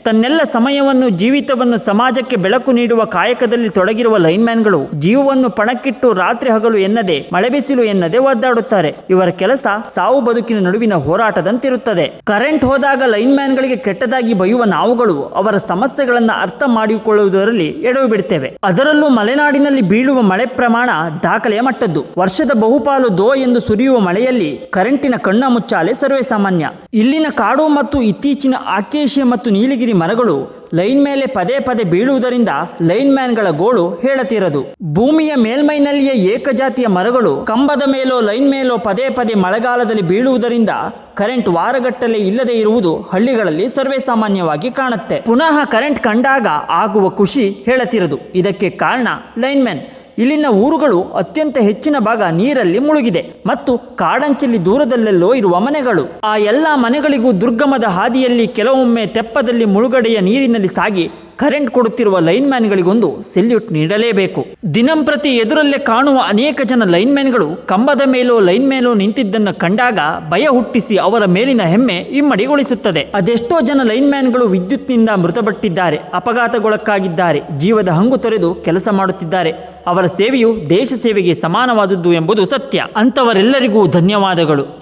ತನ್ನೆಲ್ಲ ಸಮಯವನ್ನು ಜೀವಿತವನ್ನು ಸಮಾಜಕ್ಕೆ ಬೆಳಕು ನೀಡುವ ಕಾಯಕದಲ್ಲಿ ತೊಡಗಿರುವ ಲೈನ್ಮ್ಯಾನ್ಗಳು ಜೀವವನ್ನು ಪಣಕ್ಕಿಟ್ಟು ರಾತ್ರಿ ಹಗಲು ಎನ್ನದೆ ಮಳೆ ಬಿಸಿಲು ಎನ್ನದೆ ಒದ್ದಾಡುತ್ತಾರೆ. ಇವರ ಕೆಲಸ ಸಾವು ಬದುಕಿನ ನಡುವಿನ ಹೋರಾಟದಂತಿರುತ್ತದೆ. ಕರೆಂಟ್ ಹೋದಾಗ ಲೈನ್ಮ್ಯಾನ್ಗಳಿಗೆ ಕೆಟ್ಟದಾಗಿ ಬೈಯುವ ನಾವುಗಳು ಅವರ ಸಮಸ್ಯೆಗಳನ್ನು ಅರ್ಥ ಮಾಡಿಕೊಳ್ಳುವುದರಲ್ಲಿ ಎಡವು ಬಿಡುತ್ತೇವೆ. ಅದರಲ್ಲೂ ಮಲೆನಾಡಿನಲ್ಲಿ ಬೀಳುವ ಮಳೆ ಪ್ರಮಾಣ ದಾಖಲೆಯ ಮಟ್ಟದ್ದು. ವರ್ಷದ ಬಹುಪಾಲು ದೋ ಎಂದು ಸುರಿಯುವ ಮಳೆಯಲ್ಲಿ ಕರೆಂಟಿನ ಕಣ್ಣ ಮುಚ್ಚಾಲೆ ಸರ್ವೇ ಸಾಮಾನ್ಯ. ಇಲ್ಲಿನ ಕಾಡು ಮತ್ತು ಇತ್ತೀಚಿನ ಆಕೇಶಿಯ ಮತ್ತು ನೀಲಗಿರಿ ಮರಗಳು ಲೈನ್ ಮೇಲೆ ಪದೇ ಪದೇ ಬೀಳುವುದರಿಂದ ಲೈನ್ ಮ್ಯಾನ್ಗಳ ಗೋಳು ಹೇಳತೀರದು. ಭೂಮಿಯ ಮೇಲ್ಮೈನಲ್ಲಿಯೇ ಏಕಜಾತಿಯ ಮರಗಳು ಕಂಬದ ಮೇಲೋ ಲೈನ್ ಮೇಲೋ ಪದೇ ಪದೇ ಮಳೆಗಾಲದಲ್ಲಿ ಬೀಳುವುದರಿಂದ ಕರೆಂಟ್ ವಾರಗಟ್ಟಲೆ ಇಲ್ಲದೆ ಇರುವುದು ಹಳ್ಳಿಗಳಲ್ಲಿ ಸರ್ವೇ ಸಾಮಾನ್ಯವಾಗಿ ಕಾಣುತ್ತೆ. ಪುನಃ ಕರೆಂಟ್ ಕಂಡಾಗ ಆಗುವ ಖುಷಿ ಹೇಳತೀರದು. ಇದಕ್ಕೆ ಕಾರಣ ಲೈನ್ಮ್ಯಾನ್. ಇಲ್ಲಿನ ಊರುಗಳು ಅತ್ಯಂತ ಹೆಚ್ಚಿನ ಭಾಗ ನೀರಲ್ಲಿ ಮುಳುಗಿದೆ ಮತ್ತು ಕಾಡಂಚಲ್ಲಿ ದೂರದಲ್ಲೆಲ್ಲೋ ಇರುವ ಮನೆಗಳು. ಆ ಎಲ್ಲ ಮನೆಗಳಿಗೂ ದುರ್ಗಮದ ಹಾದಿಯಲ್ಲಿ ಕೆಲವೊಮ್ಮೆ ತೆಪ್ಪದಲ್ಲಿ ಮುಳುಗಡೆಯ ನೀರಿನಲ್ಲಿ ಸಾಗಿ ಕರೆಂಟ್ ಕೊಡುತ್ತಿರುವ ಲೈನ್ಮ್ಯಾನ್ಗಳಿಗೊಂದು ಸೆಲ್ಯೂಟ್ ನೀಡಲೇಬೇಕು. ದಿನಂಪ್ರತಿ ಎದುರಲ್ಲೇ ಕಾಣುವ ಅನೇಕ ಜನ ಲೈನ್ಮ್ಯಾನ್ಗಳು ಕಂಬದ ಮೇಲೋ ಲೈನ್ ಮೇಲೋ ನಿಂತಿದ್ದನ್ನು ಕಂಡಾಗ ಭಯ ಹುಟ್ಟಿಸಿ ಅವರ ಮೇಲಿನ ಹೆಮ್ಮೆ ಇಮ್ಮಡಿಗೊಳಿಸುತ್ತದೆ. ಅದೆಷ್ಟೋ ಜನ ಲೈನ್ಮ್ಯಾನ್ಗಳು ವಿದ್ಯುತ್ನಿಂದ ಮೃತಪಟ್ಟಿದ್ದಾರೆ, ಅಪಘಾತಗೊಳಕ್ಕಾಗಿದ್ದಾರೆ, ಜೀವದ ಹಂಗು ತೊರೆದು ಕೆಲಸ ಮಾಡುತ್ತಿದ್ದಾರೆ. ಅವರ ಸೇವೆಯು ದೇಶ ಸೇವೆಗೆ ಸಮಾನವಾದದ್ದು ಎಂಬುದು ಸತ್ಯ. ಅಂಥವರೆಲ್ಲರಿಗೂ ಧನ್ಯವಾದಗಳು.